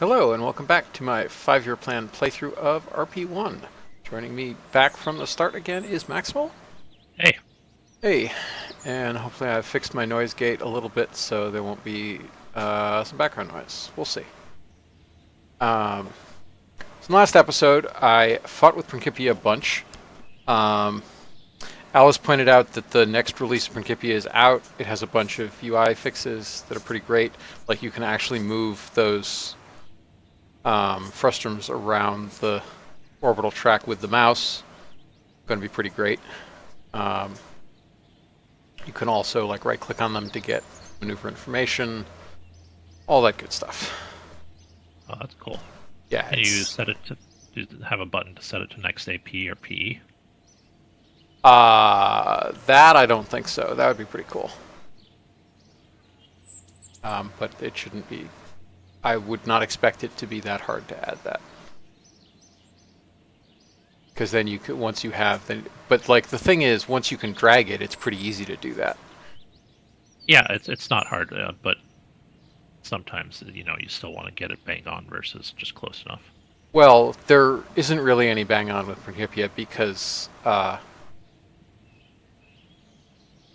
Hello and welcome back to my 5-year plan playthrough of RP-1. Joining me back from the start again is Maximal. Hey, Hey, and hopefully I've fixed my noise gate a little bit so there won't be some background noise. We'll see. So in the last episode, I fought with Principia a bunch. Um, Alice pointed out that the next release of Principia is out. It has a bunch of UI fixes that are pretty great. Like you can actually move those frustrums around the orbital track with the mouse. Going to be pretty great. Um, you can also like right click on them to get maneuver information, all that good stuff. oh, that's cool. Yeah, Can you it's set it to have a button to set it to next AP or PE? that I don't think so. That would be pretty cool. But it shouldn't be. I would not expect it to be that hard to add that. Because then you could, once you have, then, but like the thing is, once you can drag it, it's pretty easy to do that. Yeah, it's not hard, but sometimes you still want to get it bang on versus just close enough. Well, there isn't really any bang on with Principia because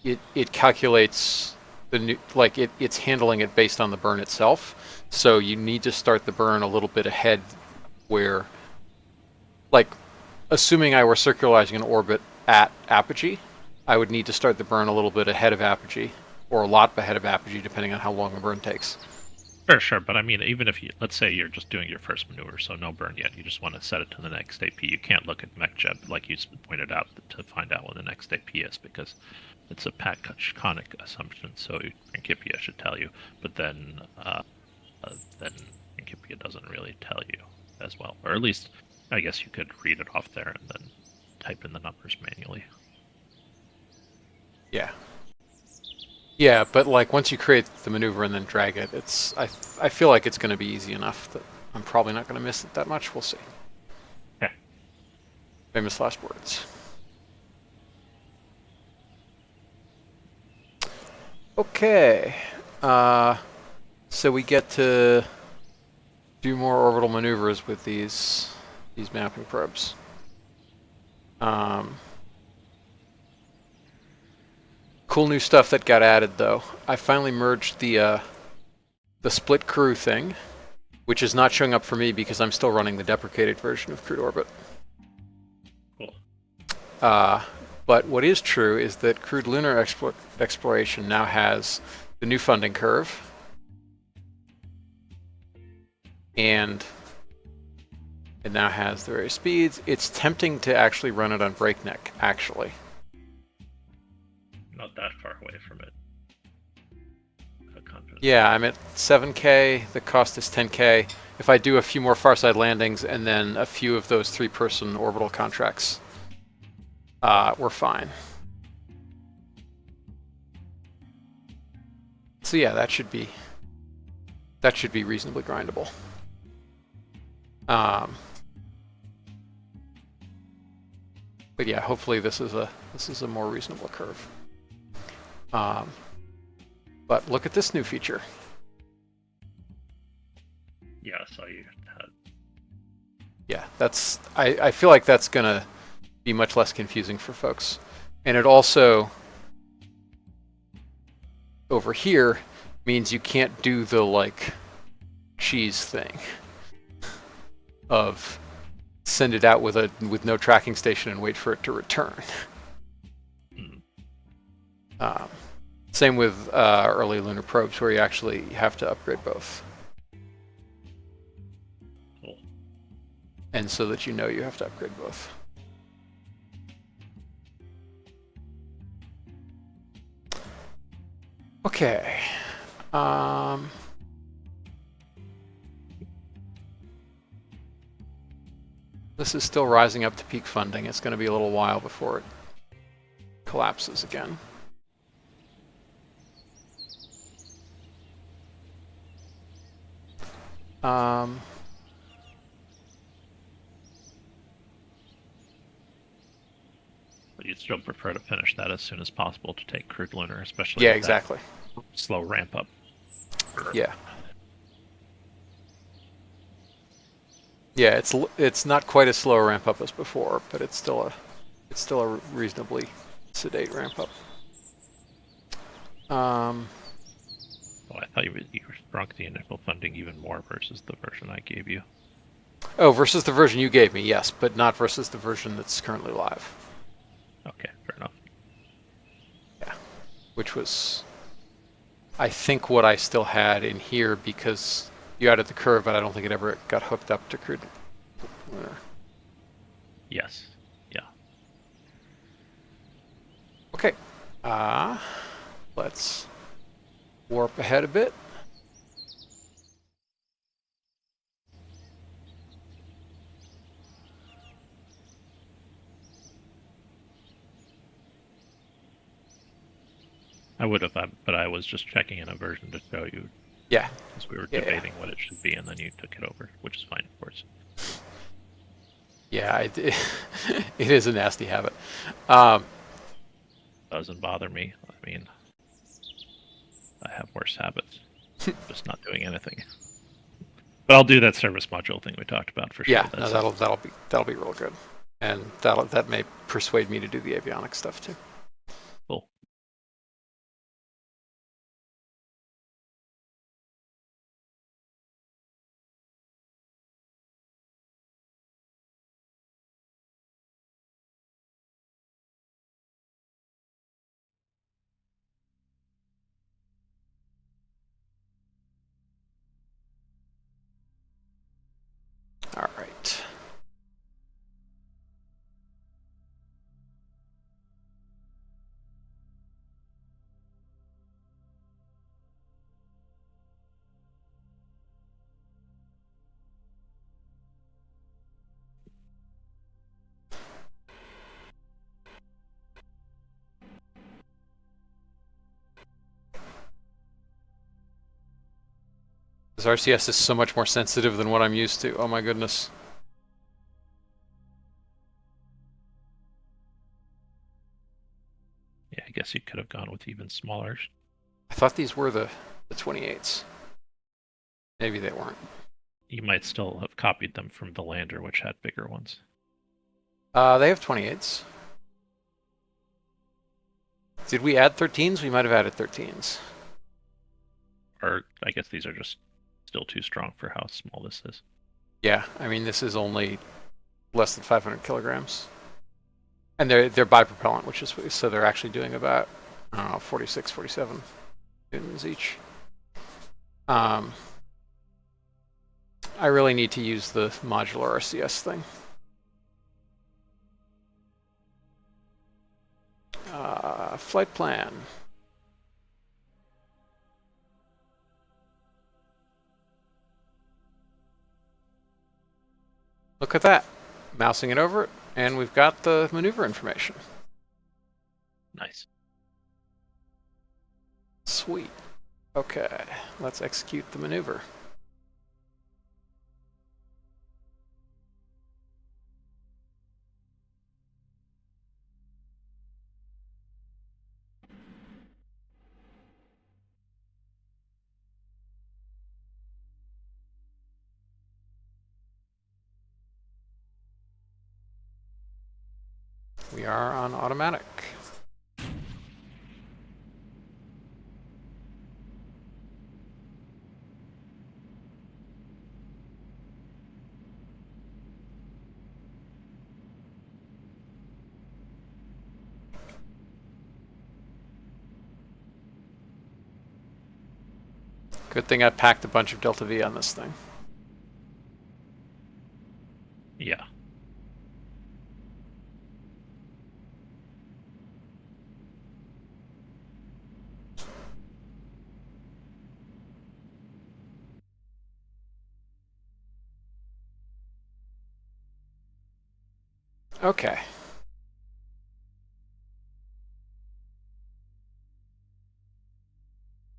it calculates the new, like it's handling it based on the burn itself. So you need to start the burn a little bit ahead where, like, assuming I were circularizing an orbit at apogee, I would need to start the burn a little bit ahead of apogee, or a lot ahead of apogee, depending on how long the burn takes. Sure, but I mean, even if let's say you're just doing your first maneuver, so no burn yet, you just want to set it to the next AP. You can't look at MechJeb like you pointed out to find out when the next AP is because it's a conic assumption. So Principia should tell you, but then Principia doesn't really tell you as well, or at least I guess you could read it off there and then type in the numbers manually. Yeah. Yeah, but like once you create the maneuver and then drag it, I feel like it's going to be easy enough that I'm probably not going to miss it that much. We'll see. Okay. Famous last words. Okay. Uh, so we get to do more orbital maneuvers with these mapping probes. Um, cool new stuff that got added though. I finally merged the split crew thing, which is not showing up for me because I'm still running the deprecated version of Crude Orbit. Cool. Uh, but what is true is that Crude Lunar Exploration now has the new funding curve, and it now has the various speeds. It's tempting to actually run it on breakneck, actually. Not that far away from it. Confidence. Yeah, I'm at 7K. The cost is 10K. If I do a few more Farside landings and then a few of those 3-person orbital contracts, we're fine. So yeah, that should be reasonably grindable. But yeah, hopefully this is a more reasonable curve. But look at this new feature. Yeah, I saw you had. Yeah, I feel like that's gonna be much less confusing for folks. And it also, over here, means you can't do the like cheese thing of send it out with no tracking station and wait for it to return. Mm. Same with early lunar probes, where you actually have to upgrade both. Cool. And so that you know you have to upgrade both. Okay. This is still rising up to peak funding. It's going to be a little while before it collapses again. But you'd still prefer to finish that as soon as possible to take Crude Lunar, especially Yeah, with exactly. that slow ramp up. Yeah. Yeah, it's not quite as slow a ramp up as before, but it's still a reasonably sedate ramp up. Oh, I thought you shrunk the initial funding even more versus the version I gave you. Oh, versus the version you gave me, yes, but not versus the version that's currently live. Okay, fair enough. Yeah, which was, I think, what I still had in here because you added the curve, but I don't think it ever got hooked up to crude lunar. Yes. Yeah. Okay, let's warp ahead a bit. I would have, but I was just checking in a version to show you Yeah, because we were yeah, debating what it should be, and then you took it over, which is fine, of course. yeah. It is a nasty habit. Um, Doesn't bother me. I mean, I have worse habits, just not doing anything. But I'll do that service module thing we talked about for sure. yeah, no, That's that'll be real good, and that may persuade me to do the avionics stuff too. cool. All right. This RCS is so much more sensitive than what I'm used to. Oh my goodness. Yeah, I guess you could have gone with even smaller. I thought these were the 28s. Maybe they weren't. You might still have copied them from the lander, which had bigger ones. They have 28s. Did we add 13s? We might have added 13s. Or I guess these are just still too strong for how small this is. Yeah, I mean this is only less than 500 kilograms, and they're bipropellant, which is so they're actually doing about 46, 47 newtons each. I really need to use the modular RCS thing. Flight plan. Look at that. Mousing it over, and we've got the maneuver information. Nice. Sweet. Okay, let's execute the maneuver. We are on automatic. Good thing I packed a bunch of Delta V on this thing. Yeah. Okay.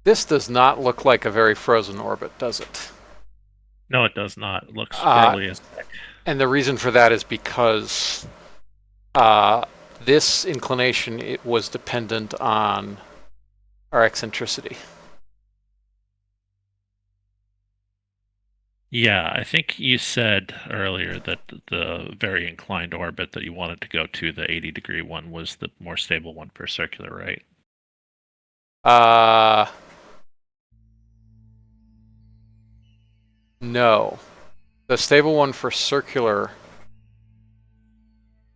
This does not look like a very frozen orbit, does it? No, it does not. It looks Uh, fairly acidic. and the reason for that is because uh, this inclination it was dependent on our eccentricity. Yeah, I think you said earlier that the very inclined orbit that you wanted to go to, the 80-degree one, was the more stable one for circular, right? Uh, no. The stable one for circular,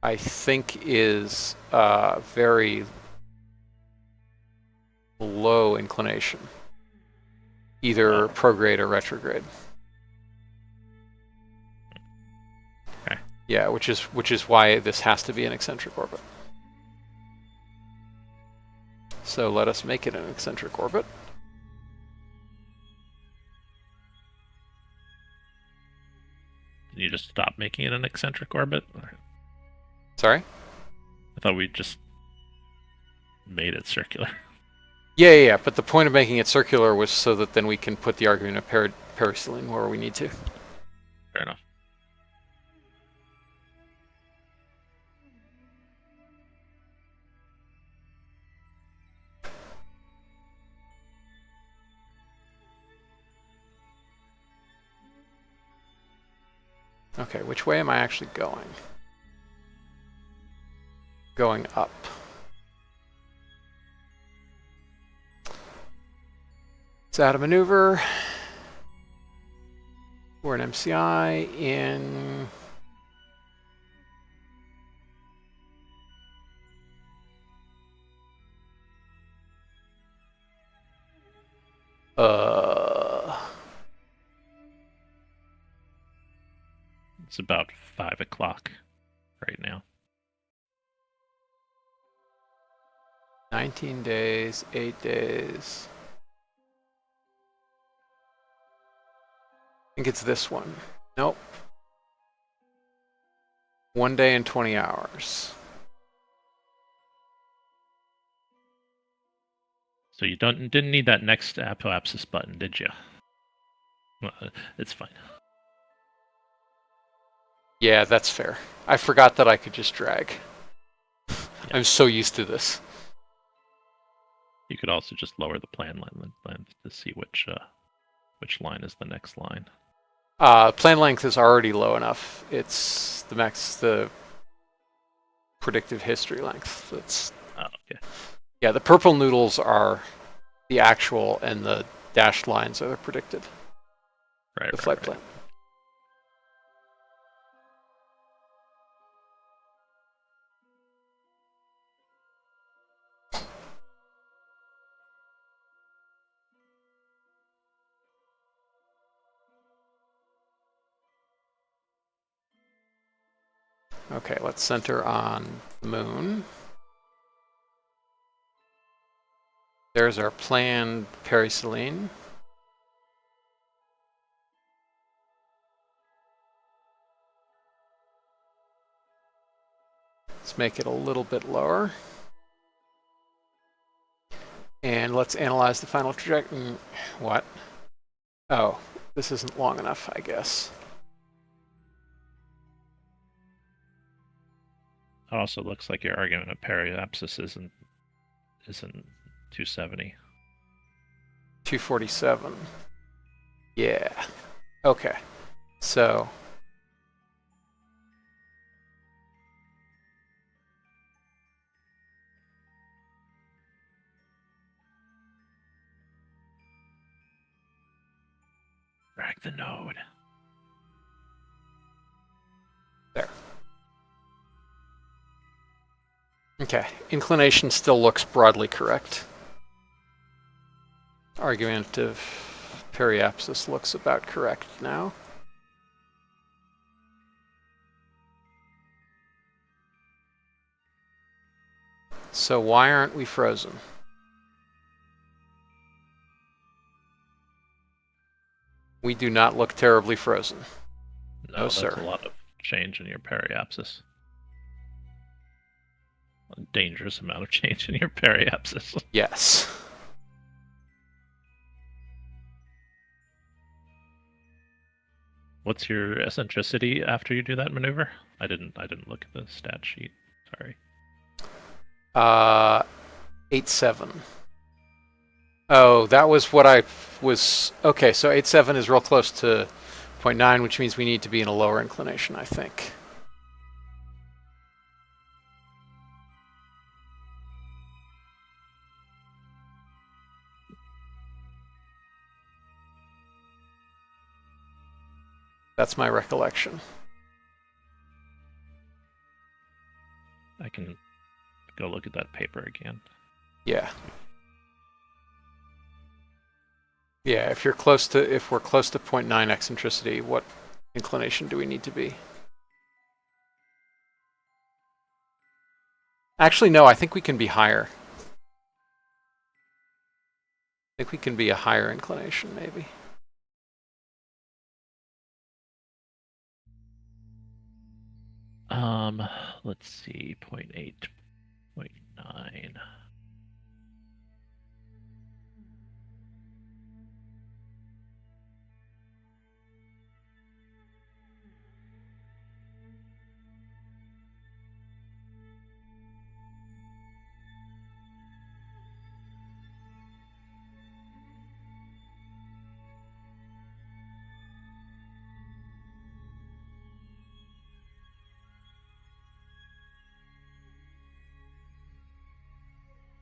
I think, is very low inclination, either Oh, prograde or retrograde. okay. Yeah, which is why this has to be an eccentric orbit. So let us make it an eccentric orbit. Did you just stop making it an eccentric orbit? Sorry? I thought we just made it circular. Yeah. But the point of making it circular was so that then we can put the argument of peristyline where we need to. Fair enough. Okay, which way am I actually going? Going up. Let's add a maneuver. We're an MCI in... It's about 5 o'clock right now. 19 days, 8 days. I think it's this one. Nope. 1 day and 20 hours. So you didn't need that next apoapsis button, did you? It's fine. Yeah, that's fair. I forgot that I could just drag. Yeah. I'm so used to this. You could also just lower the plan length to see which line is the next line. Plan length is already low enough. It's the predictive history length. That's Oh, okay. yeah. The purple noodles are the actual, and the dashed lines are the predicted. Right, The right, flight right. plan. Okay, let's center on the moon. There's our planned periselene. Let's make it a little bit lower. And let's analyze the final trajectory. What? Oh, this isn't long enough, I guess. It also looks like your argument of periapsis isn't 270. 247. Yeah. Okay. So Drag the node. there. Okay. Inclination still looks broadly correct. Argument of periapsis looks about correct now. So why aren't we frozen? We do not look terribly frozen. No, that's sir. a lot of change in your periapsis. A dangerous amount of change in your periapsis. Yes. What's your eccentricity after you do that maneuver? I didn't look at the stat sheet. Sorry. 8-7. Oh, that was what I was. Okay, so 8-7 is real close to 0.9, which means we need to be in a lower inclination, I think. That's my recollection. I can go look at that paper again. Yeah. Yeah, if we're close to 0.9 eccentricity, what inclination do we need to be? Actually, no, I think we can be higher. I think we can be a higher inclination, maybe. Let's see, 0.8, 0.9.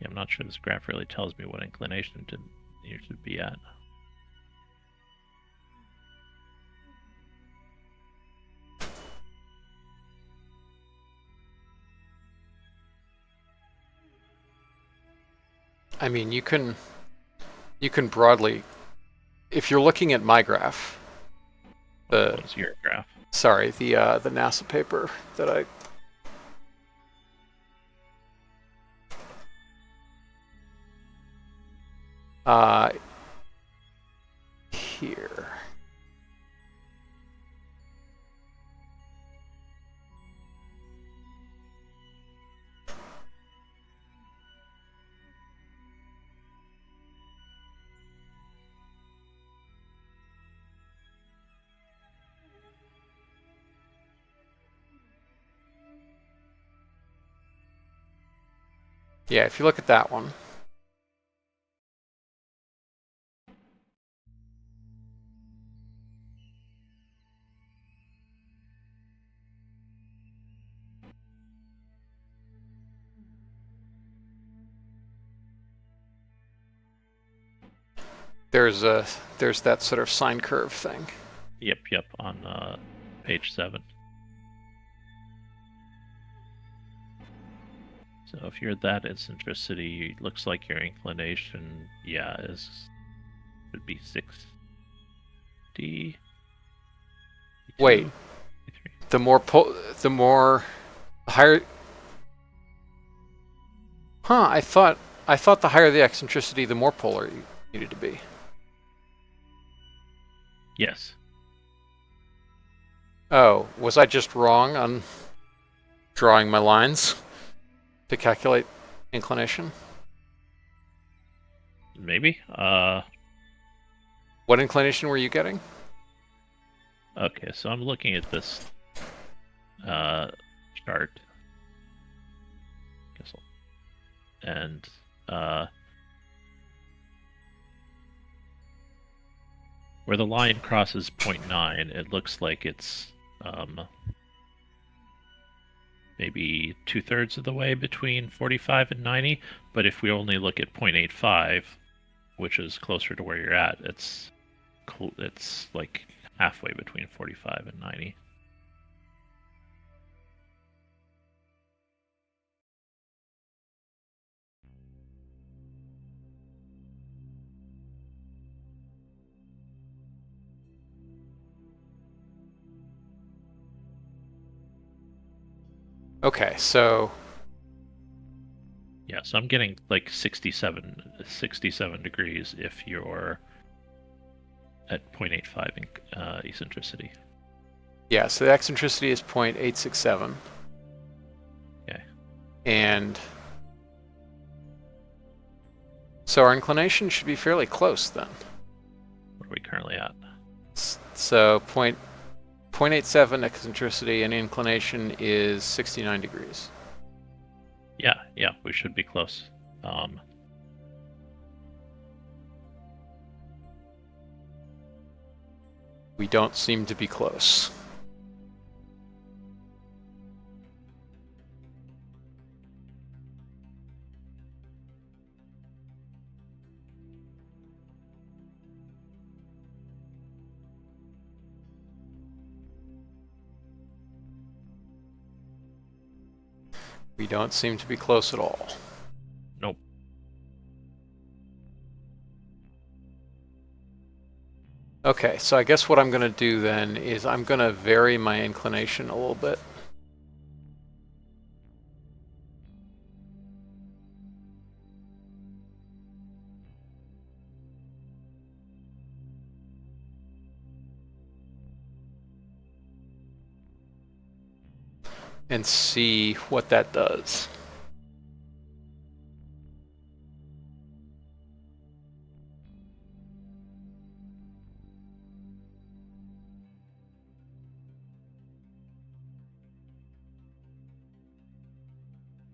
Yeah, I'm not sure this graph really tells me what inclination you should be at. I mean, you can broadly, if you're looking at my graph, What was your graph? sorry, the NASA paper that I. Here. Yeah, if you look at that one. There's that sort of sine curve thing. Yep, on page 7. So if you're that eccentricity, it looks like your inclination, would be 60. Wait, the more higher. Huh? I thought the higher the eccentricity, the more polar you needed to be. Yes. Oh, was I just wrong on drawing my lines to calculate inclination? Maybe. What inclination were you getting? Okay, so I'm looking at this chart. And where the line crosses 0.9, it looks like it's maybe 2/3 of the way between 45 and 90. But if we only look at 0.85, which is closer to where you're at, it's like halfway between 45 and 90. Okay, so Yeah, so I'm getting like 67 degrees if you're at 0.85 eccentricity. yeah, so the eccentricity is 0.867. Okay. And so our inclination should be fairly close then. What are we currently at? So 0.87 eccentricity and inclination is 69 degrees. Yeah, we should be close. We don't seem to be close. We don't seem to be close at all. Nope. Okay, so I guess what I'm going to do then is I'm going to vary my inclination a little bit. And see what that does.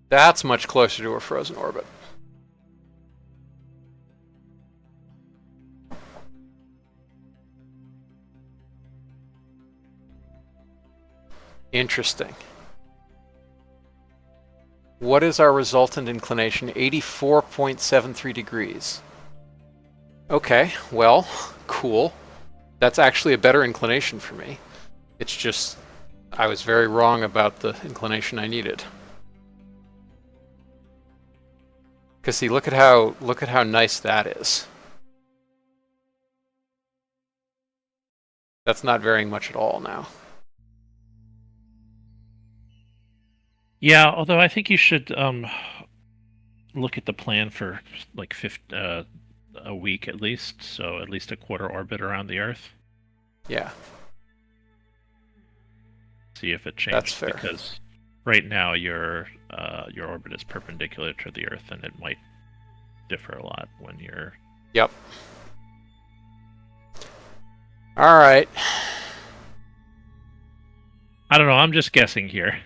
That's much closer to a frozen orbit. Interesting. What is our resultant inclination? 84.73 degrees. Okay, well, cool. That's actually a better inclination for me. It's just, I was very wrong about the inclination I needed. Because see, look at how nice that is. That's not varying much at all now. Yeah, although I think you should look at the plan for like a week at least, so at least a quarter orbit around the Earth. Yeah. See if it That's changed, fair. because right now your orbit is perpendicular to the Earth, and it might differ a lot when you're. Yep. All right. I don't know. I'm just guessing here.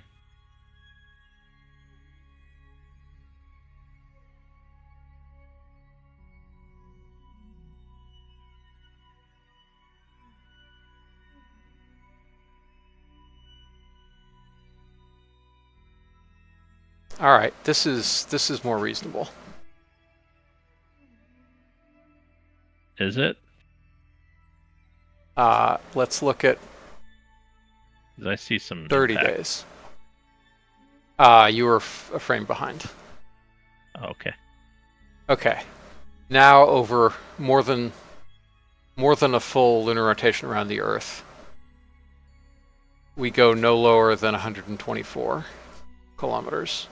All right. This is more reasonable. Is it? Let's look at 'Cause I see some 30 impact. days. You were a frame behind. Oh, okay. Okay. Now over more than a full lunar rotation around the Earth, we go no lower than 124 kilometers.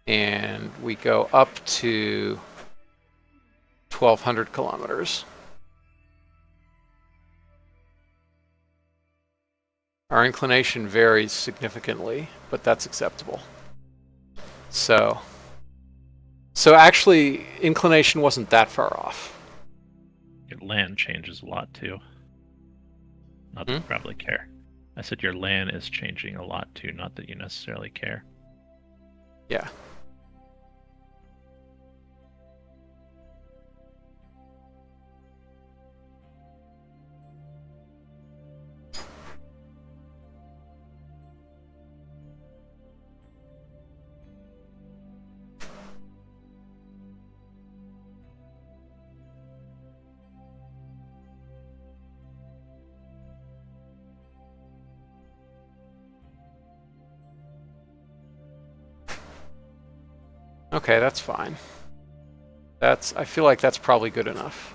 And we go up to 1,200 kilometers. Our inclination varies significantly, but that's acceptable. So actually, inclination wasn't that far off. Your land changes a lot too. Not that you probably care. I said your land is changing a lot too, not that you necessarily care. Yeah. Okay, that's fine. I feel like that's probably good enough.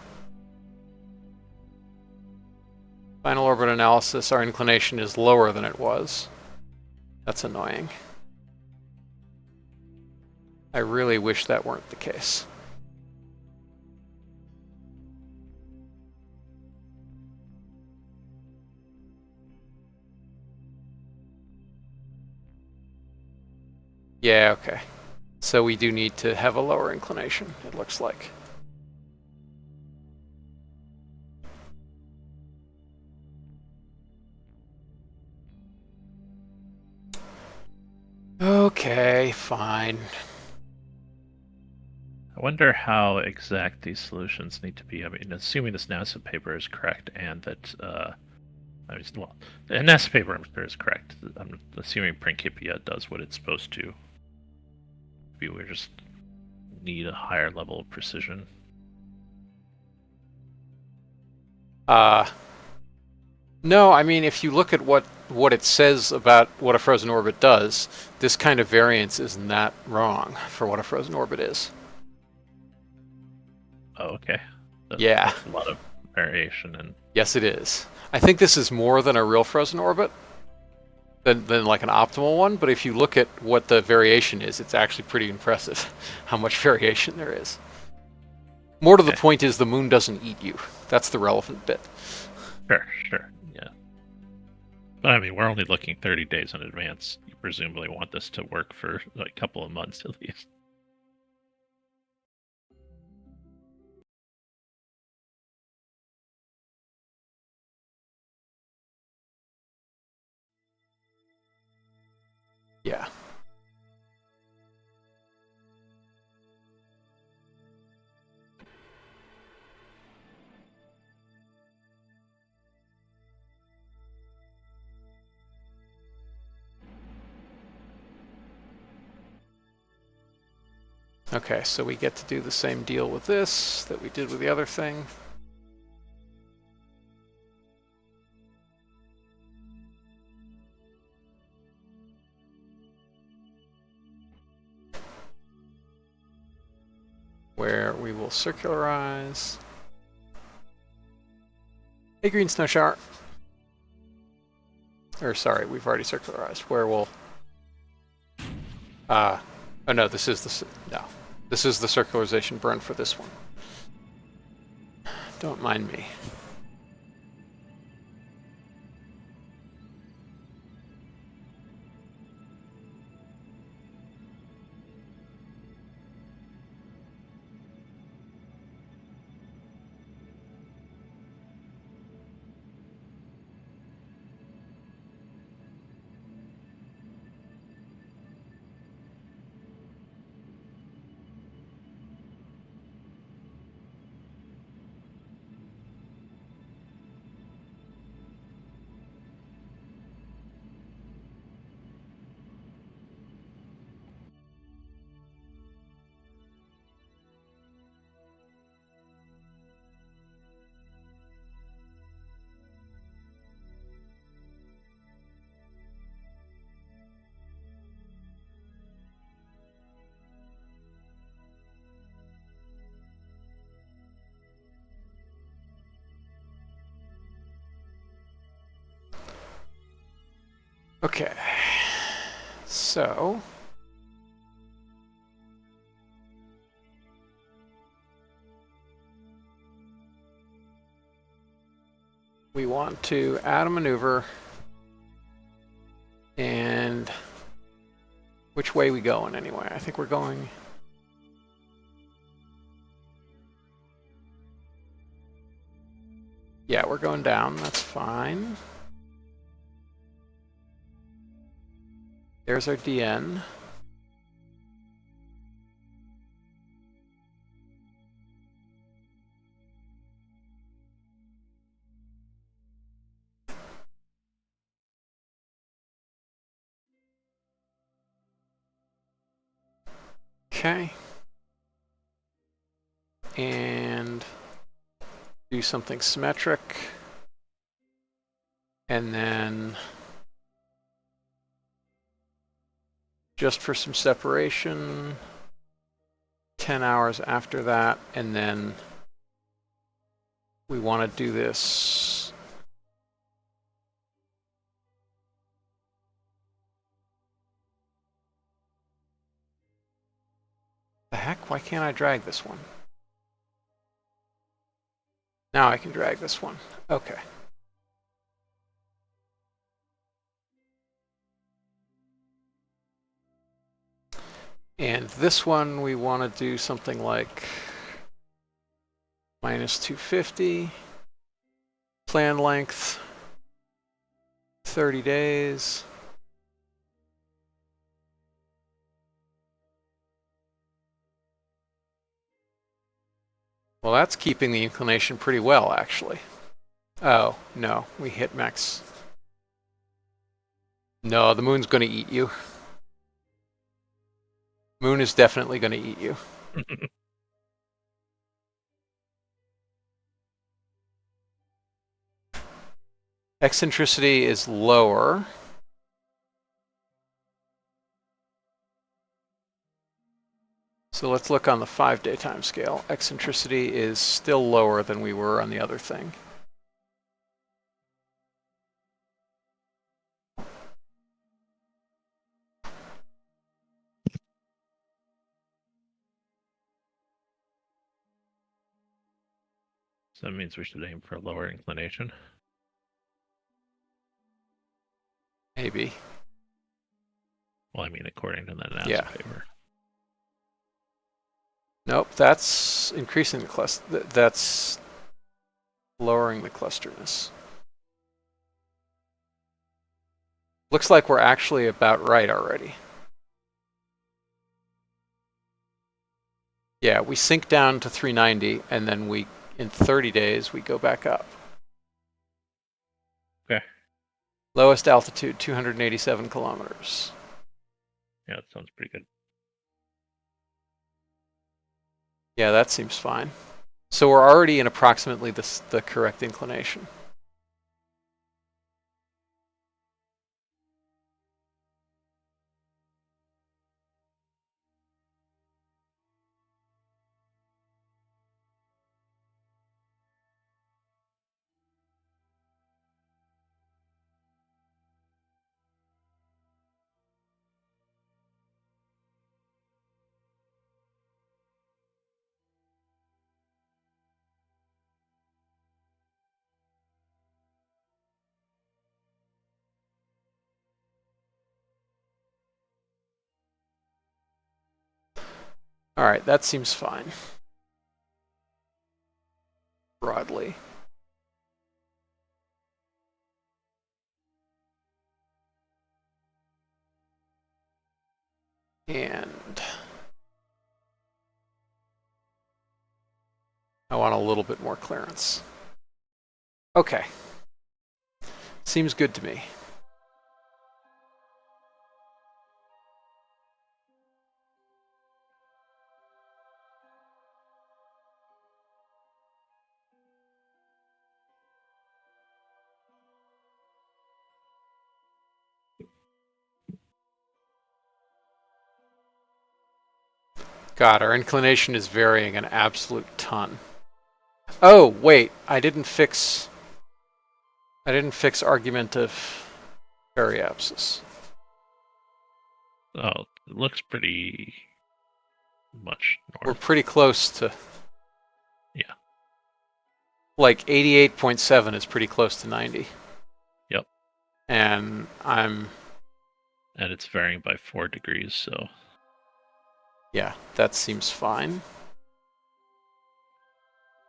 Final orbit analysis, our inclination is lower than it was. That's annoying. I really wish that weren't the case. Yeah, okay. So we do need to have a lower inclination, it looks like. Okay, fine. I wonder how exact these solutions need to be. I mean, assuming this NASA paper is correct and that, I mean, well, the NASA paper I'm sure is correct. I'm assuming Principia does what it's supposed to. Maybe we just need a higher level of precision. No, I mean, if you look at what it says about what a frozen orbit does, this kind of variance is not wrong for what a frozen orbit is. Oh, okay. So Yeah. that's a lot of variation and. Yes, it is. I think this is more than a real frozen orbit, than like an optimal one, but if you look at what the variation is, it's actually pretty impressive how much variation there is. More to the Okay. point is the moon doesn't eat you. That's the relevant bit. Sure, yeah. But I mean, we're only looking 30 days in advance. You presumably want this to work for like a couple of months at least. Yeah. Okay, so we get to do the same deal with this that we did with the other thing. Where we will circularize. Hey, green snow shower. Or sorry, we've already circularized. Where we'll. Oh no, this is the no. This is the circularization burn for this one. Don't mind me. Okay. So. We want to add a maneuver. And which way we going anyway? I think we're going. Yeah, we're going down. That's fine. There's our DN. Okay. And do something symmetric. And then just for some separation, 10 hours after that, and then we want to do this. The heck? Why can't I drag this one? Now I can drag this one. Okay. And this one we want to do something like minus 250. Plan length 30 days. Well, that's keeping the inclination pretty well, actually. Oh, no, we hit max. No, the moon's going to eat you. Moon is definitely going to eat you. Eccentricity is lower. So let's look on the 5-day time scale. Eccentricity is still lower than we were on the other thing. So that means we should aim for a lower inclination. Maybe. Well, I mean, according to the NASA Yeah. paper. Nope, that's increasing the cluster. That's lowering the clusterness. Looks like we're actually about right already. Yeah, we sink down to 390, and then in 30 days, we go back up. Okay. Lowest altitude, 287 kilometers. Yeah, that sounds pretty good. Yeah, that seems fine. So we're already in approximately the correct inclination. All right, that seems fine. Broadly. And I want a little bit more clearance. Okay. Seems good to me. God, our inclination is varying an absolute ton. Oh, wait, I didn't fix argument of periapsis. Oh, it looks pretty much We're north. pretty close to. Yeah. Like 88.7 is pretty close to 90. Yep. And And it's varying by 4 degrees, so. Yeah, that seems fine.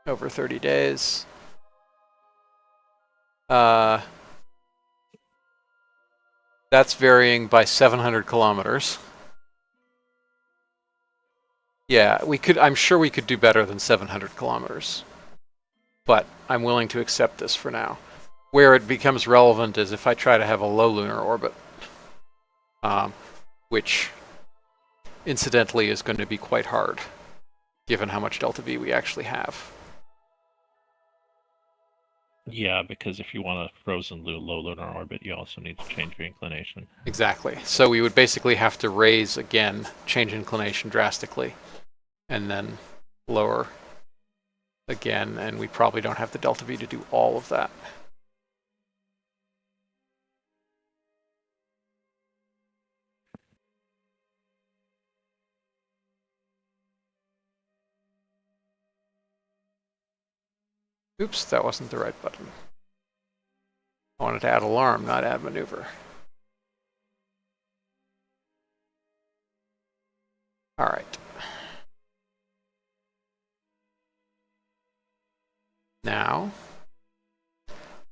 Over 30 days. That's varying by 700 kilometers. Yeah, I'm sure we could do better than 700 kilometers. But I'm willing to accept this for now. Where it becomes relevant is if I try to have a low lunar orbit, which incidentally is going to be quite hard, given how much delta V we actually have. Yeah, because if you want a frozen low lunar orbit, you also need to change your inclination. Exactly. So we would basically have to raise again, change inclination drastically, and then lower again, and we probably don't have the delta V to do all of that. Oops, that wasn't the right button. I wanted to add alarm, not add maneuver. All right. Now,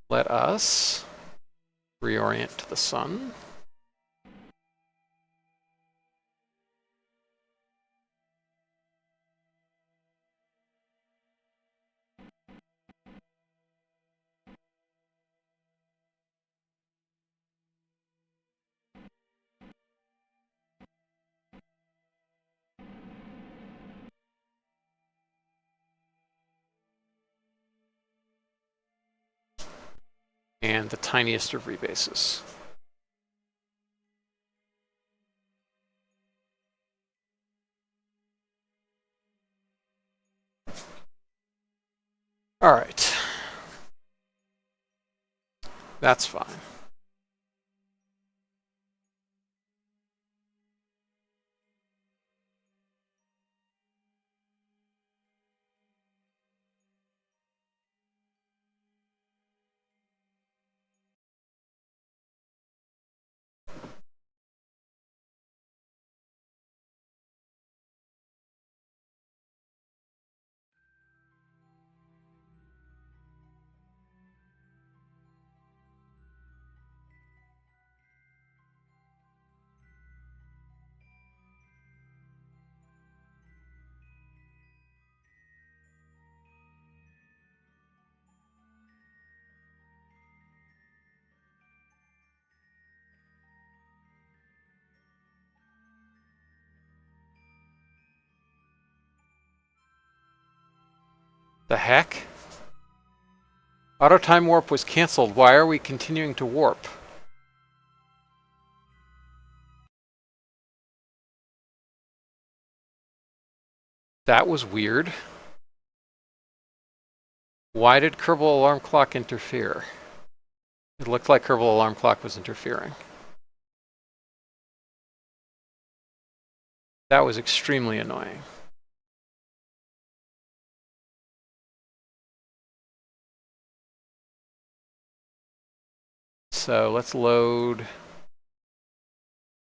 let us reorient to the sun. and the tiniest of rebases. All right. That's fine. The heck? Auto time warp was canceled. Why are we continuing to warp? That was weird. Why did Kerbal Alarm Clock interfere? It looked like Kerbal Alarm Clock was interfering. That was extremely annoying. So let's load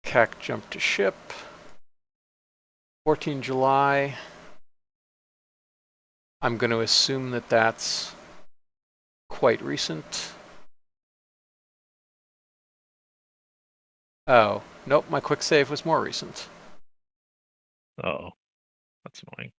CAC jump to ship. 14 July. I'm going to assume that that's quite recent. Oh, nope, my quick save was more recent. Oh, that's annoying.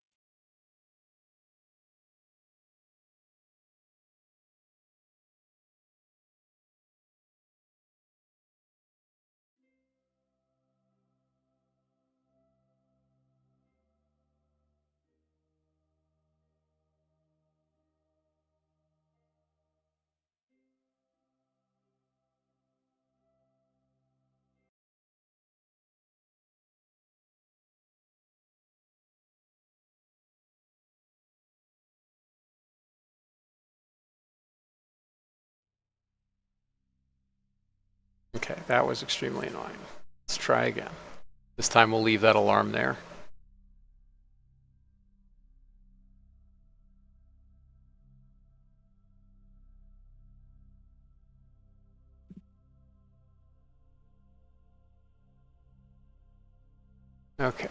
Okay, that was extremely annoying. Let's try again. This time we'll leave that alarm there. Okay.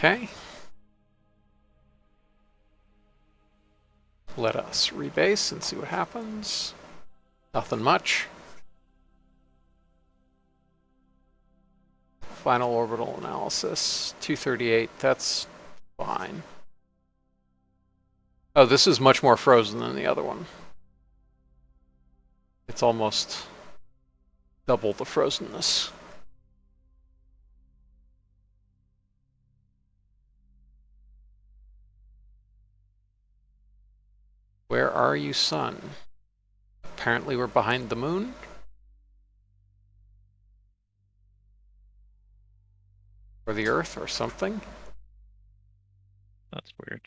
Okay. Let us rebase and see what happens. Nothing much. Final orbital analysis, 238, that's fine. Oh, this is much more frozen than the other one. It's almost double the frozenness. Where are you, sun? Apparently we're behind the moon. Or the Earth or something. That's weird.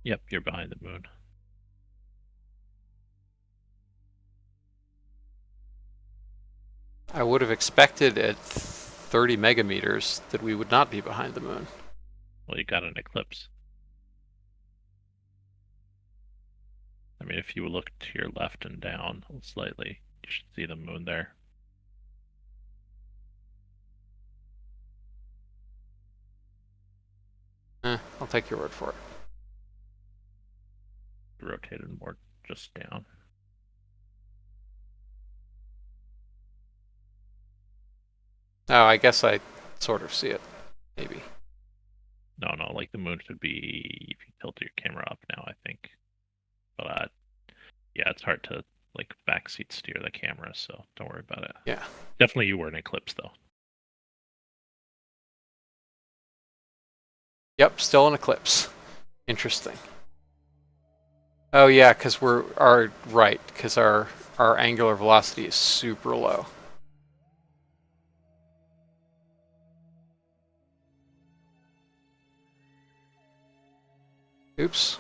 Yep, you're behind the moon. I would have expected at 30 megameters that we would not be behind the moon. Well, you got an eclipse. I mean, if you look to your left and down slightly, you should see the moon there. I'll take your word for it. Rotated more just down. Oh, I guess I sort of see it, maybe. No, like the moon should be, if you tilt your camera up now, I think. But yeah, it's hard to like backseat steer the camera, so don't worry about it. Yeah. Definitely you were an eclipse though. Yep, still an eclipse. Interesting. Oh yeah, because because our angular velocity is super low. Oops.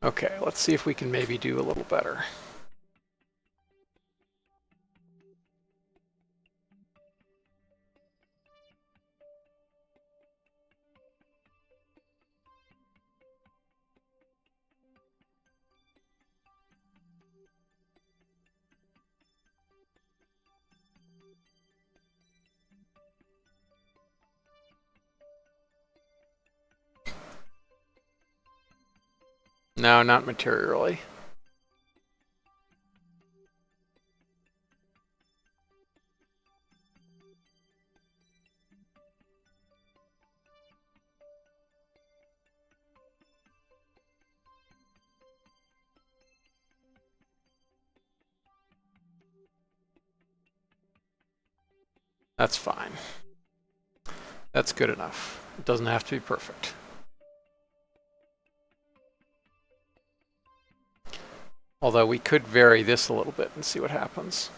Okay, let's see if we can maybe do a little better. No, not materially. That's fine. That's good enough. It doesn't have to be perfect. Although we could vary this a little bit and see what happens.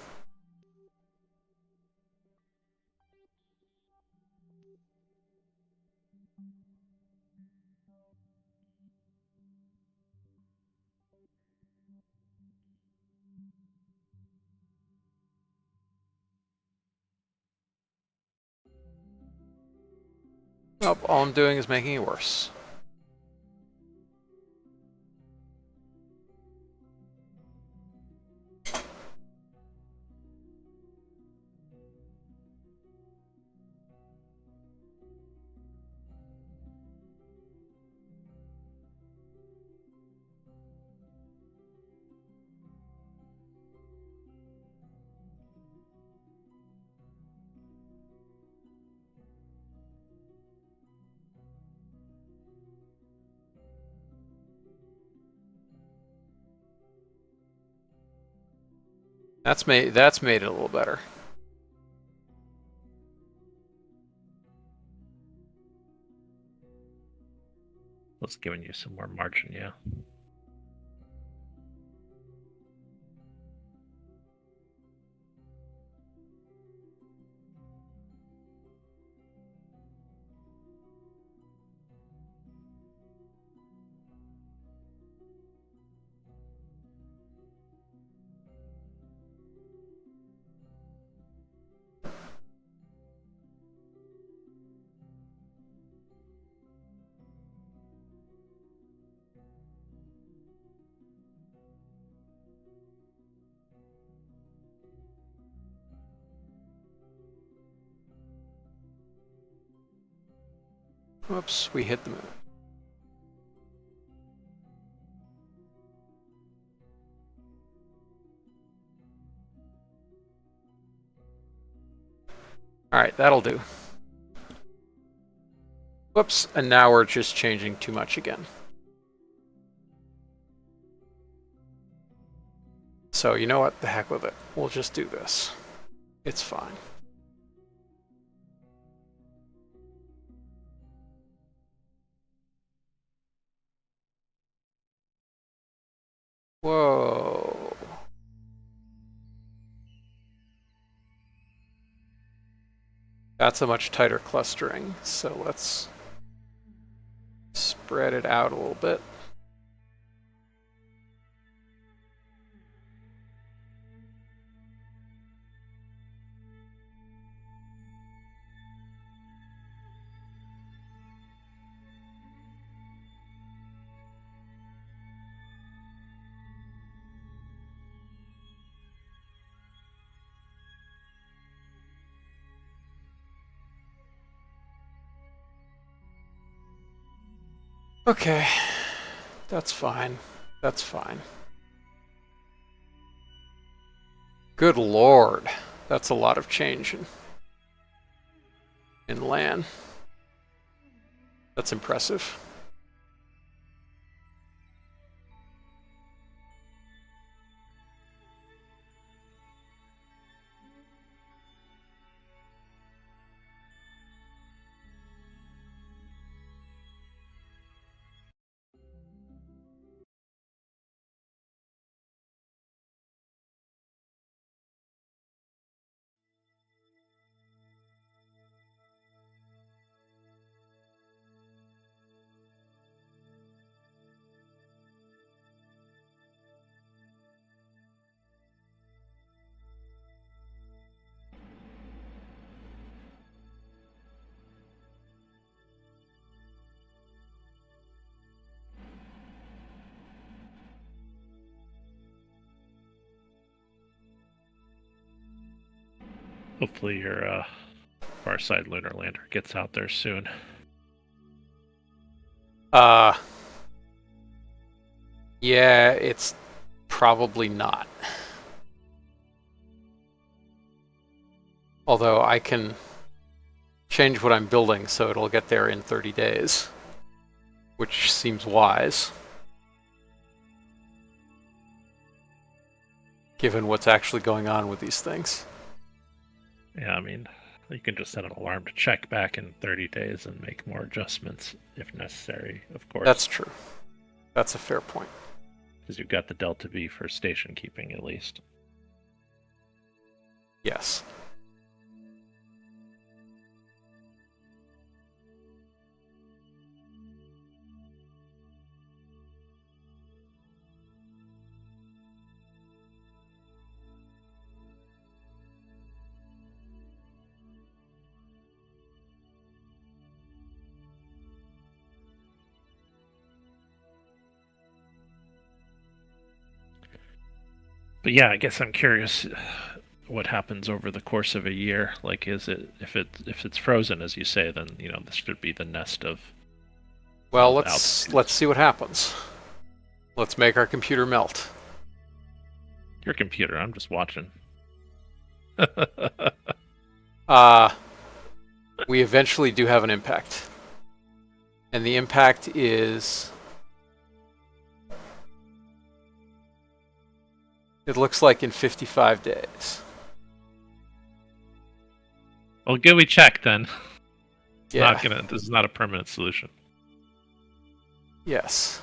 Nope, all I'm doing is making it worse. That's made it a little better. It's giving you some more margin, yeah. Whoops, we hit the moon. Alright, that'll do. Whoops, and now we're just changing too much again. So you know what? The heck with it. We'll just do this. It's fine. Whoa. That's a much tighter clustering, so let's spread it out a little bit. Okay, that's fine. That's fine. Good lord, that's a lot of change in LAN. That's impressive. Hopefully your far side lunar lander gets out there soon. Yeah, it's probably not. Although I can change what I'm building so it'll get there in 30 days, which seems wise, given what's actually going on with these things. Yeah, I mean, you can just set an alarm to check back in 30 days and make more adjustments if necessary, of course. That's true. That's a fair point. Because you've got the delta V for station keeping at least. Yes. But yeah, I guess I'm curious what happens over the course of a year. Like, is it if it's frozen, as you say, then this should be the nest of. Well, let's see what happens. Let's make our computer melt. Your computer, I'm just watching. We eventually do have an impact. And the impact is It looks like in 55 days. Well, good we checked then. It's Yeah. not gonna. This is not a permanent solution. Yes.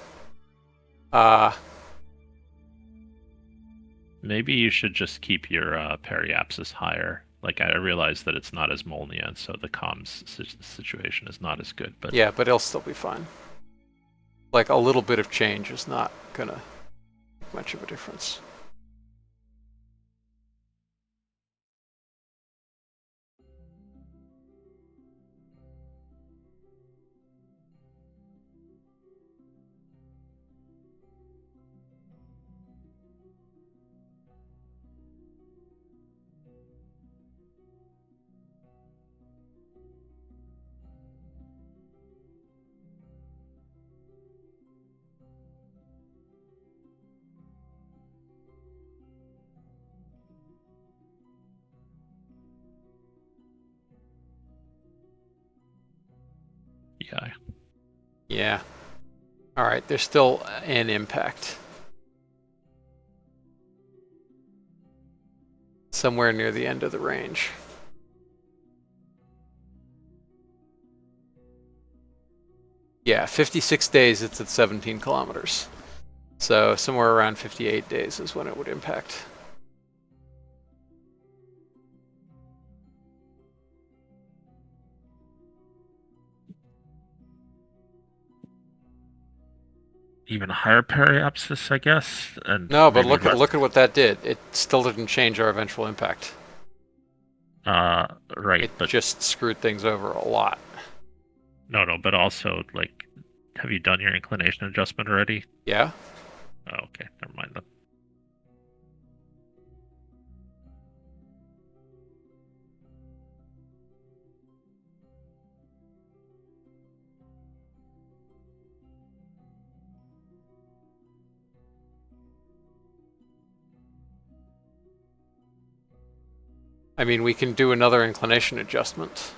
Maybe you should just keep your periapsis higher. Like I realize that it's not as Molnia, and so the comms situation is not as good. But Yeah, but it'll still be fine. Like a little bit of change is not gonna make much of a difference. yeah, Yeah. All right, there's still an impact. Somewhere near the end of the range. Yeah, 56 days it's at 17 kilometers. So somewhere around 58 days is when it would impact. even higher periapsis, I guess, and No, but maybe look at what that did. It still didn't change our eventual impact. right, It but just screwed things over a lot. no, but also like, have you done your inclination adjustment already? Yeah? Oh, okay, never mind then. I mean, we can do another inclination adjustment.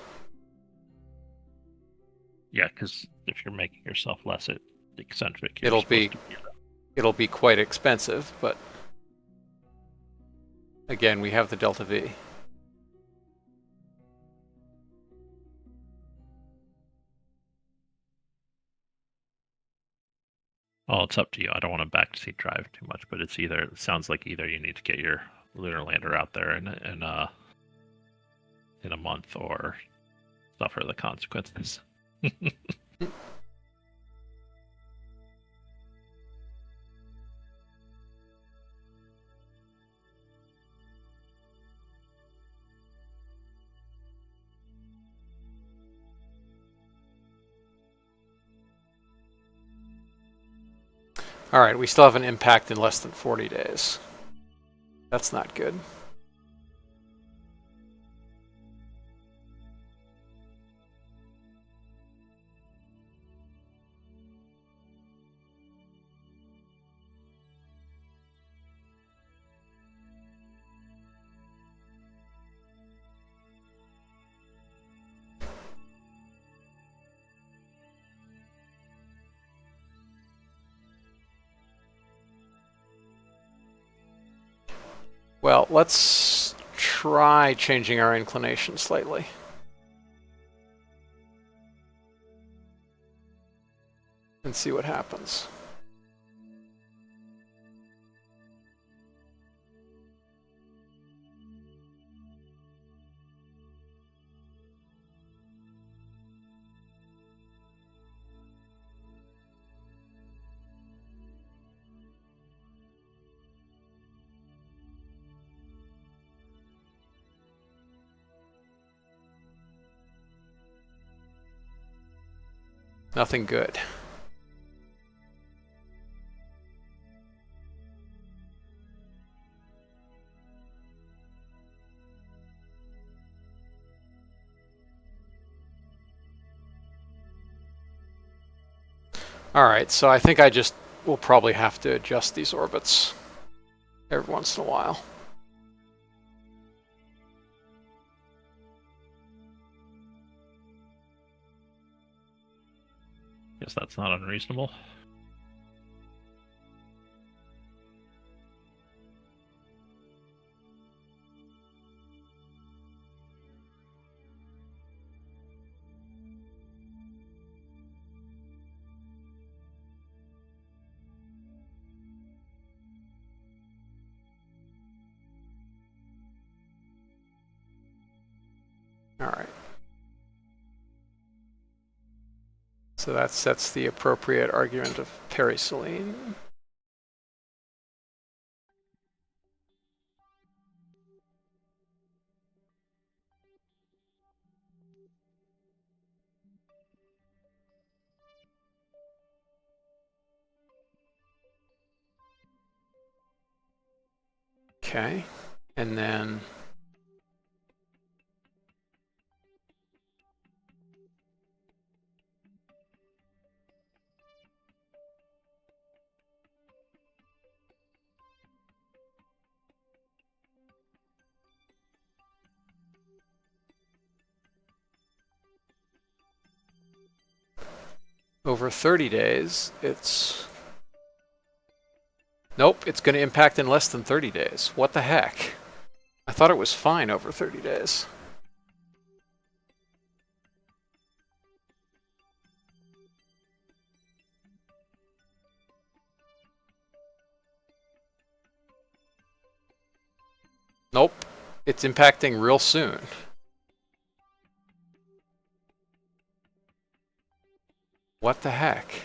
Yeah, because if you're making yourself less eccentric, you're It'll supposed be to be. it'll be quite expensive, but again, we have the delta V. Well, it's up to you. I don't want to backseat drive too much, but it sounds like either you need to get your lunar lander out there in a month or suffer the consequences. All right, we still have an impact in less than 40 days. That's not good. Well, let's try changing our inclination slightly. And see what happens. Nothing good. All right, so I think I just will probably have to adjust these orbits every once in a while. Guess that's not unreasonable. All right. So that sets the appropriate argument of periselene. Okay, and then over 30 days, it's... Nope, it's going to impact in less than 30 days. What the heck? I thought it was fine over 30 days. Nope, it's impacting real soon. What the heck?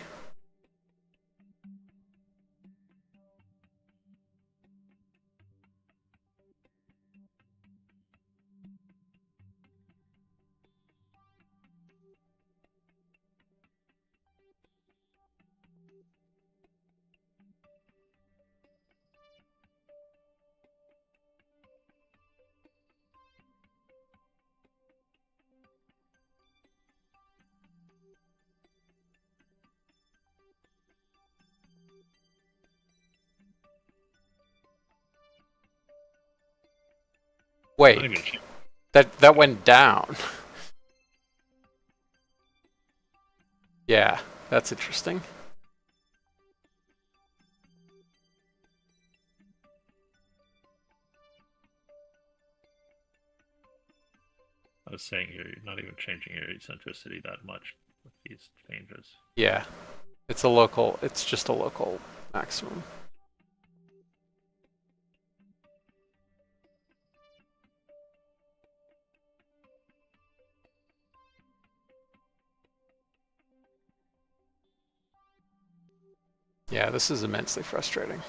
Wait, that went down. Yeah, that's interesting. I was saying you're not even changing your eccentricity that much with these changes. Yeah, it's just a local maximum. Yeah, this is immensely frustrating.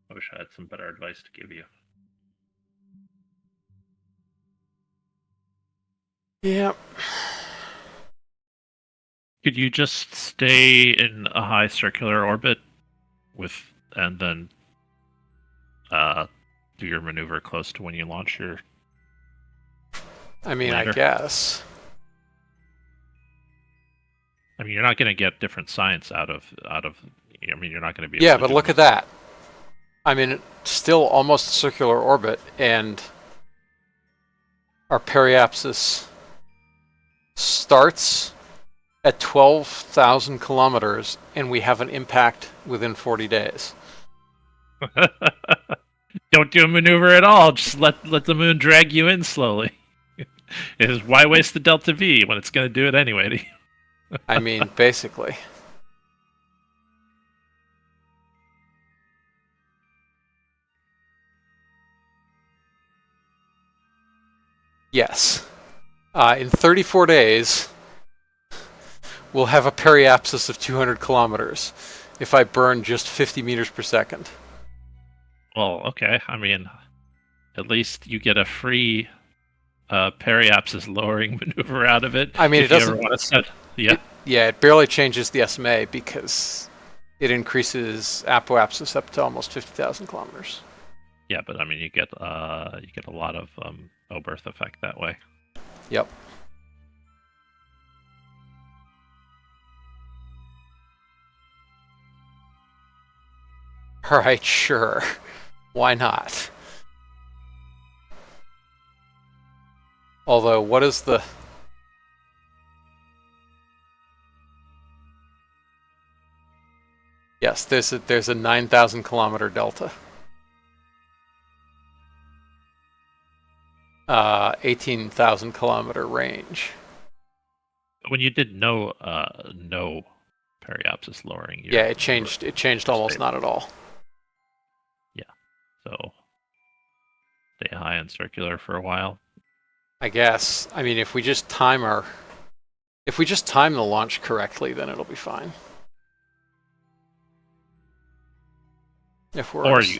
I wish I had some better advice to give you. Yep. Could you just stay in a high circular orbit and then do your maneuver close to when you launch your I mean, lander? I guess. I mean, you're not going to get different science out of. I mean, you're not going to be. Yeah, but look at that. I'm in still almost circular orbit, and our periapsis starts at 12,000 kilometers, and we have an impact within 40 days. Don't do a maneuver at all. Just let the moon drag you in slowly. Why waste the delta V when it's going to do it anyway? I mean, basically. Yes. In 34 days, we'll have a periapsis of 200 kilometers if I burn just 50 meters per second. Well, okay. I mean, at least you get a free periapsis lowering maneuver out of it. I mean, if you ever want to set, it barely changes the SMA because it increases apoapsis up to almost 50,000 kilometers. Yeah, but I mean, you get a lot of Oberth effect that way. Yep. All right, sure. Why not? Although, what is the... Yes, there's a 9,000 kilometer delta. 18,000 kilometer range. When you did no periapsis lowering, Yeah, it changed almost not at all. high and circular for a while. I guess. I mean, if we just time the launch correctly, then it'll be fine. If we're Or you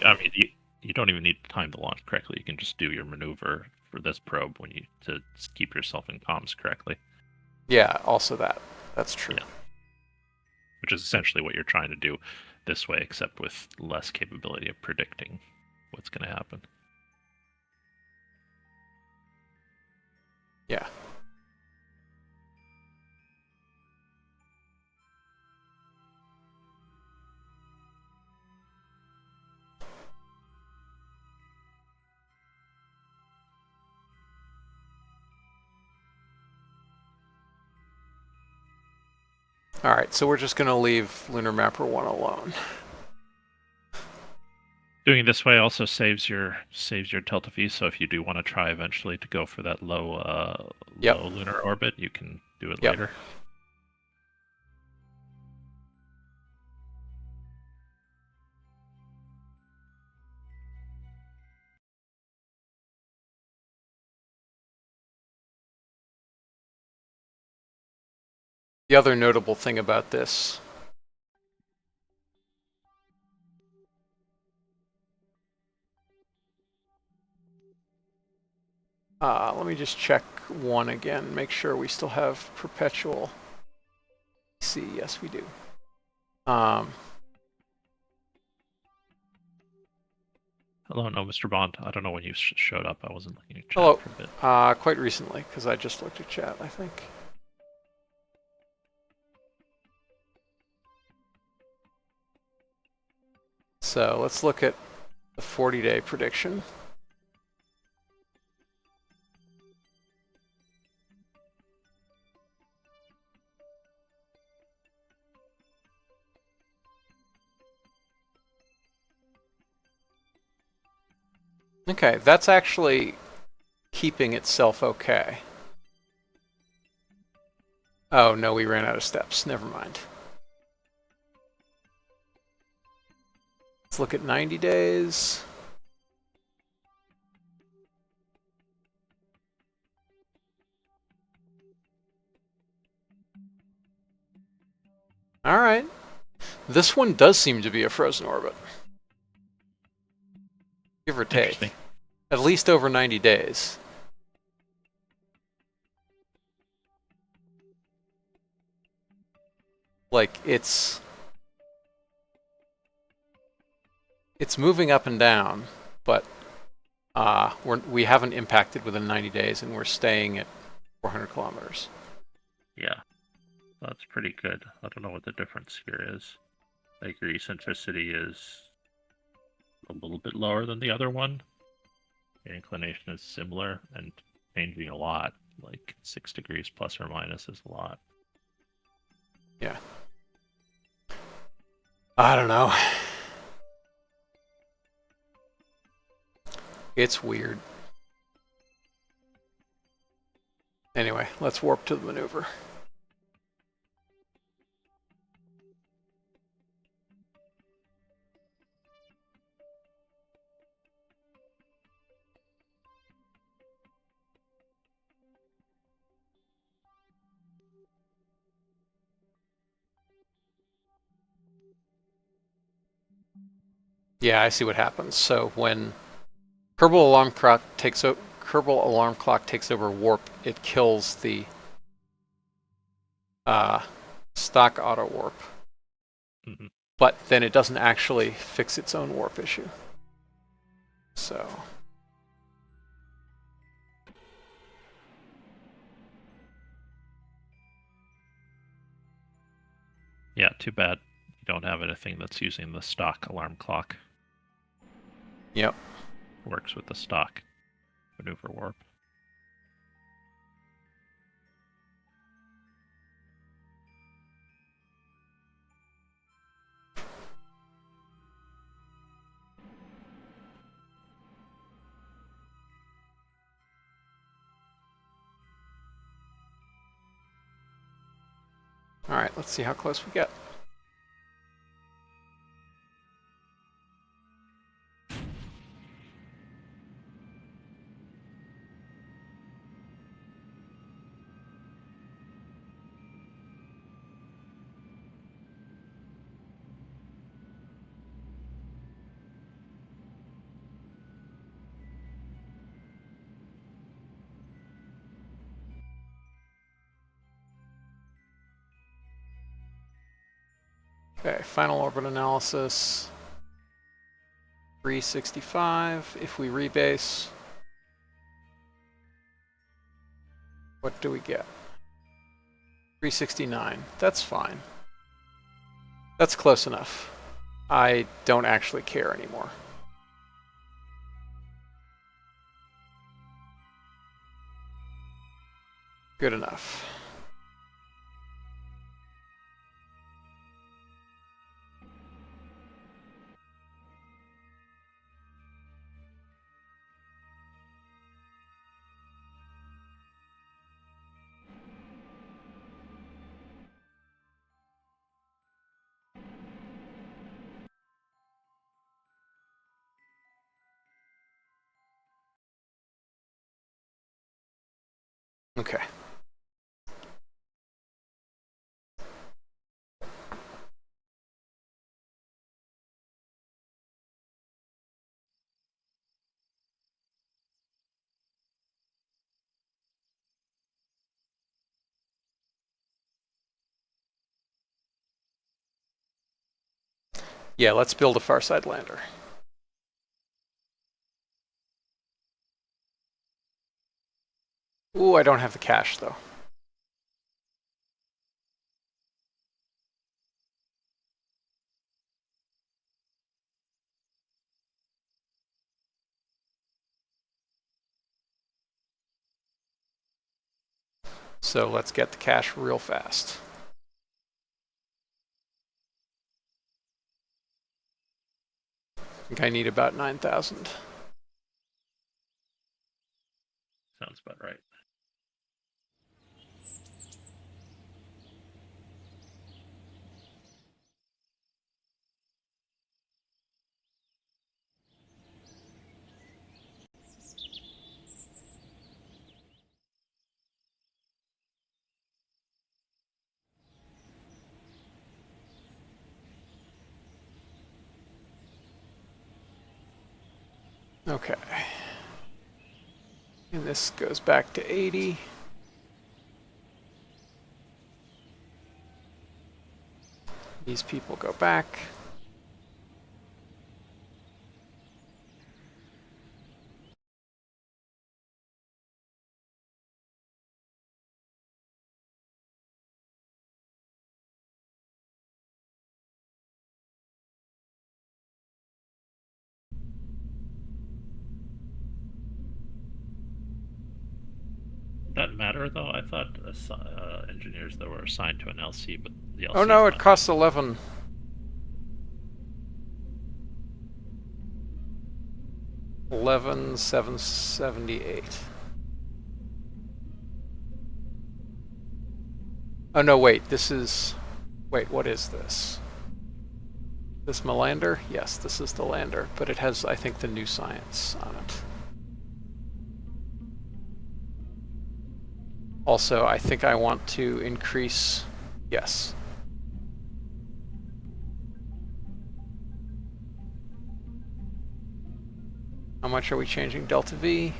don't even need to time the launch correctly. You can just do your maneuver for this probe to keep yourself in comms correctly. Yeah, also that's true. Yeah. Which is essentially what you're trying to do this way, except with less capability of predicting what's going to happen. Yeah. All right, so we're just going to leave Lunar Mapper 1 alone. Doing it this way also saves your delta V. So if you do want to try eventually to go for that low lunar orbit, you can do it later. The other notable thing about this let me just check one again, make sure we still have perpetual. See, yes we do. Hello, no, Mr. Bond. I don't know when you showed up. I wasn't looking at chat for a bit. Quite recently, because I just looked at chat, I think. So let's look at the 40-day prediction. Okay, that's actually keeping itself okay. Oh, no, we ran out of steps. Never mind. Let's look at 90 days. All right. This one does seem to be a frozen orbit. Give or take. At least over 90 days. Like, it's moving up and down, but we haven't impacted within 90 days, and we're staying at 400 kilometers. Yeah, that's pretty good. I don't know what the difference here is. Like, your eccentricity is a little bit lower than the other one. Your inclination is similar and changing a lot. Like 6 degrees plus or minus is a lot. Yeah. I don't know. It's weird. Anyway, let's warp to the maneuver. Yeah, I see what happens. So when Kerbal Alarm Clock takes over warp, it kills the stock auto warp. Mm-hmm. But then it doesn't actually fix its own warp issue. So yeah, too bad you don't have anything that's using the stock alarm clock. Yep. Works with the stock maneuver warp. All right, let's see how close we get. Okay, final orbit analysis. 365. If we rebase, what do we get? 369. That's fine. That's close enough. I don't actually care anymore. Good enough. Okay. Yeah, let's build a Farside lander. Ooh, I don't have the cash though. So let's get the cash real fast. I think I need about 9,000. Sounds about right. Okay. And this goes back to 80. These people go back. That matter though? I thought engineers that were assigned to an LC, but the LC Oh is no, it not costs doing 11. 11,778. Oh no, wait, this is... Wait, what is this? This Melander? Yes, this is the lander, but it has, I think, the new science on it. Also, I think I want to increase... Yes. How much are we changing delta V?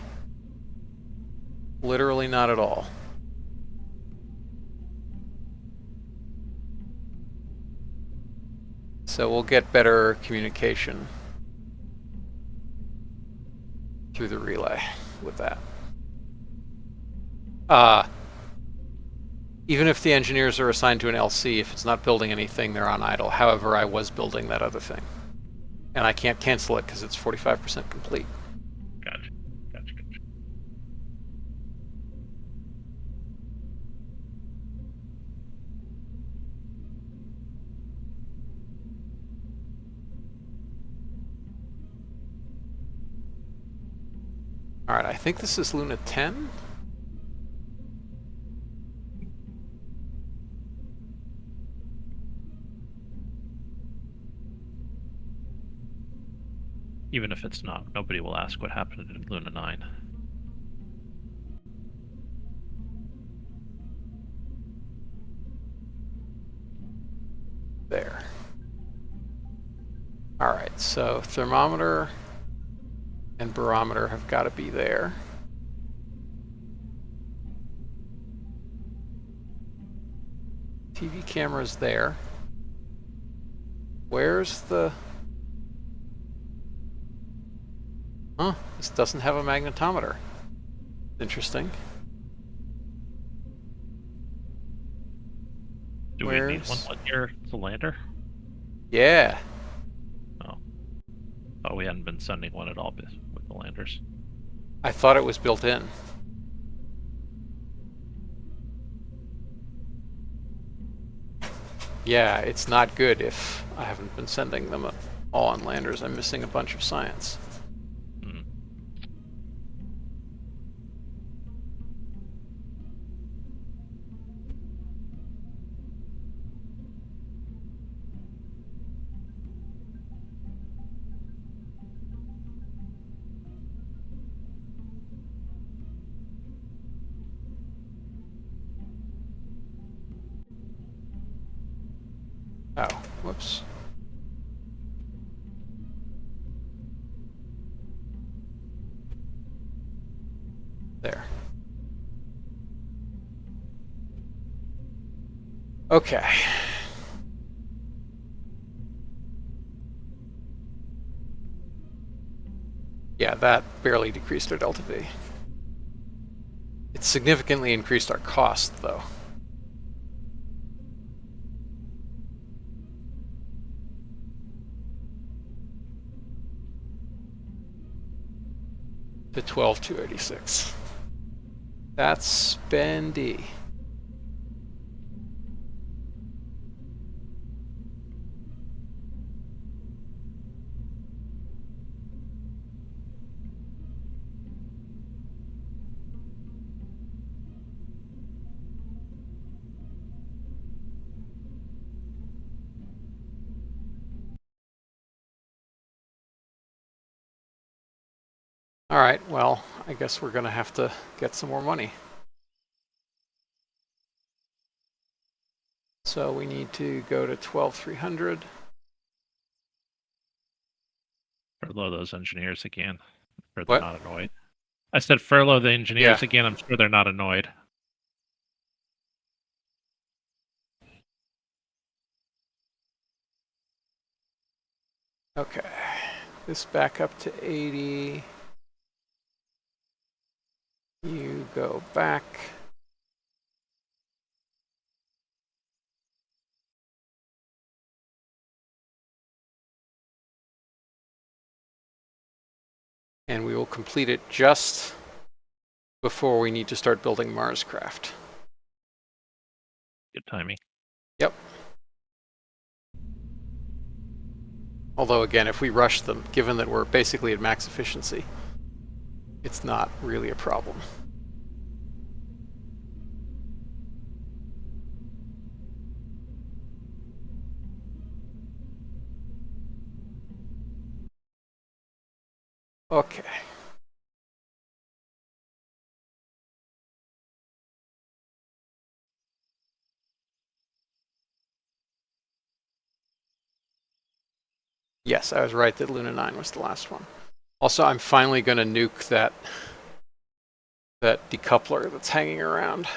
Literally not at all. So we'll get better communication through the relay with that. Even if the engineers are assigned to an LC, if it's not building anything, they're on idle. However, I was building that other thing. And I can't cancel it because it's 45% complete. Gotcha. Alright, I think this is Luna 10. Even if it's not, nobody will ask what happened in Luna 9. There. Alright, so thermometer and barometer have got to be there. TV camera's there. Where's the... Huh, this doesn't have a magnetometer. Interesting. Do we need one near the lander? Yeah. Oh. Oh, we hadn't been sending one at all with the landers. I thought it was built in. Yeah, it's not good if I haven't been sending them all on landers. I'm missing a bunch of science. Hmm. Oh, whoops. There. Okay. Yeah, that barely decreased our delta V. It significantly increased our cost, though. To 12,286. That's spendy. All right, well, I guess we're going to have to get some more money. So we need to go to 12,300. Furlough those engineers again. Or they're What? not annoyed. I said furlough the engineers Yeah. again. I'm sure they're not annoyed. Okay. This back up to 80. You go back. And we will complete it just before we need to start building Marscraft. Good timing. Yep. Although again, if we rush them, given that we're basically at max efficiency, it's not really a problem. Okay. Yes, I was right that Luna 9 was the last one. Also, I'm finally going to nuke that decoupler that's hanging around.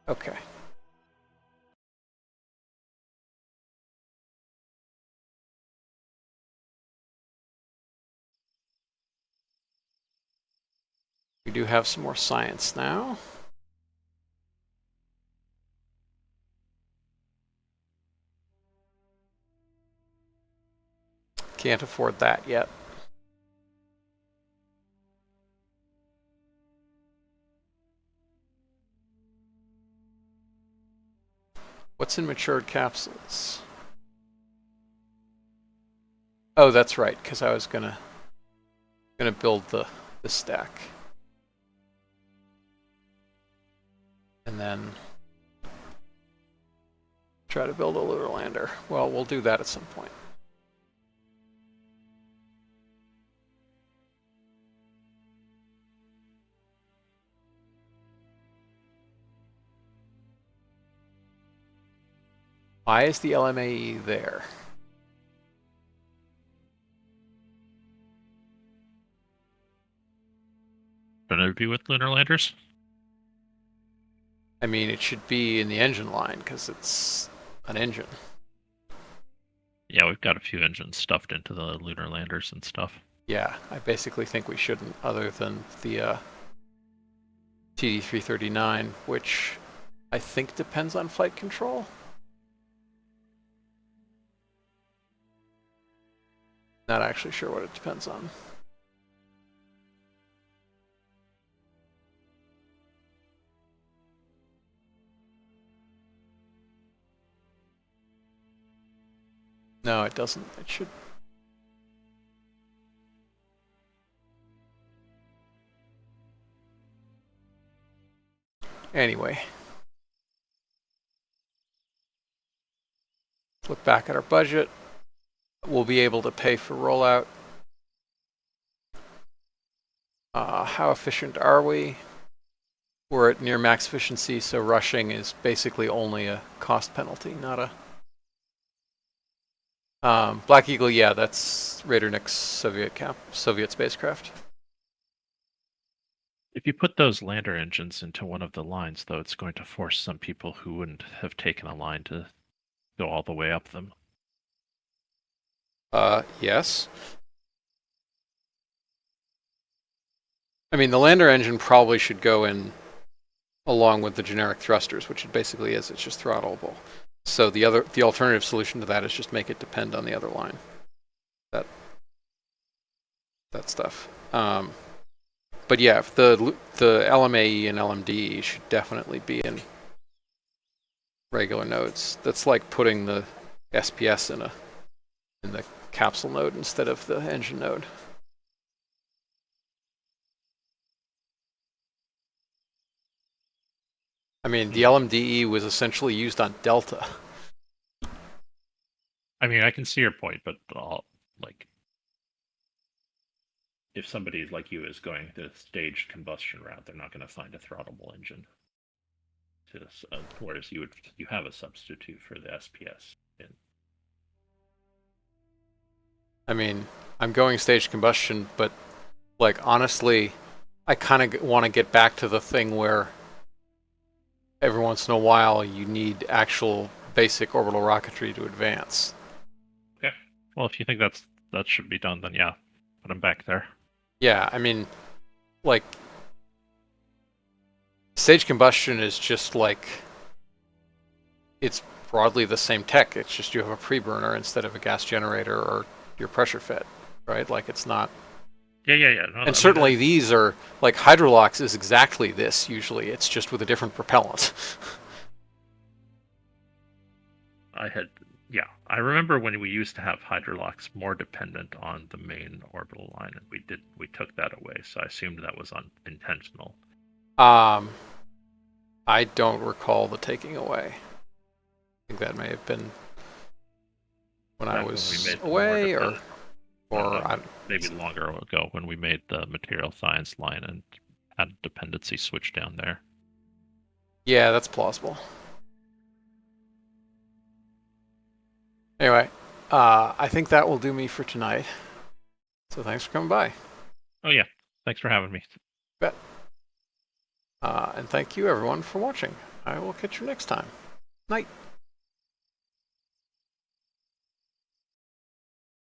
Okay. We do have some more science now. Can't afford that yet. What's in matured capsules? Oh, that's right, because I was gonna build the stack. And then try to build a lunar lander. Well, we'll do that at some point. Why is the LMAE there? Shouldn't it be with lunar landers? I mean, it should be in the engine line because it's an engine. Yeah, we've got a few engines stuffed into the lunar landers and stuff. Yeah, I basically think we shouldn't, other than the TD339, which I think depends on flight control. Not actually sure what it depends on. No, it doesn't. It should. Anyway. Look back at our budget. We'll be able to pay for rollout. How efficient are we? We're at near max efficiency, so rushing is basically only a cost penalty, not a... Black Eagle, yeah, that's Raider Nick's Soviet spacecraft. If you put those lander engines into one of the lines, though, it's going to force some people who wouldn't have taken a line to go all the way up them. Yes. I mean, the lander engine probably should go in along with the generic thrusters, which it basically is. It's just throttleable. So the alternative solution to that is just make it depend on the other line. That stuff. But yeah, if the LMAE and LMDE should definitely be in regular nodes. That's like putting the SPS in the capsule node instead of the engine node. I mean, the LMDE was essentially used on Delta. I mean, I can see your point, but like, if somebody like you is going the staged combustion route, they're not going to find a throttleable engine. Whereas you have a substitute for the SPS. I mean, I'm going staged combustion, but like honestly, I kind of want to get back to the thing where every once in a while you need actual basic orbital rocketry to advance. Okay. Well, if you think that should be done, then yeah, put them back there. Yeah, I mean, like, stage combustion is just like, it's broadly the same tech. It's just you have a pre-burner instead of a gas generator or your pressure fit, right? Like, it's not. Yeah. No, And certainly these are, like, Hydrolox is exactly this usually. It's just with a different propellant. I remember when we used to have Hydrolox more dependent on the main orbital line, and we took that away. So I assumed that was unintentional. I don't recall the taking away. I think that may have been when I was away, or maybe longer ago when we made the material science line and had a dependency switch down there. Yeah, that's plausible. Anyway, I think that will do me for tonight. So thanks for coming by. Oh yeah, thanks for having me. Bet. And thank you everyone for watching. I will catch you next time. Night.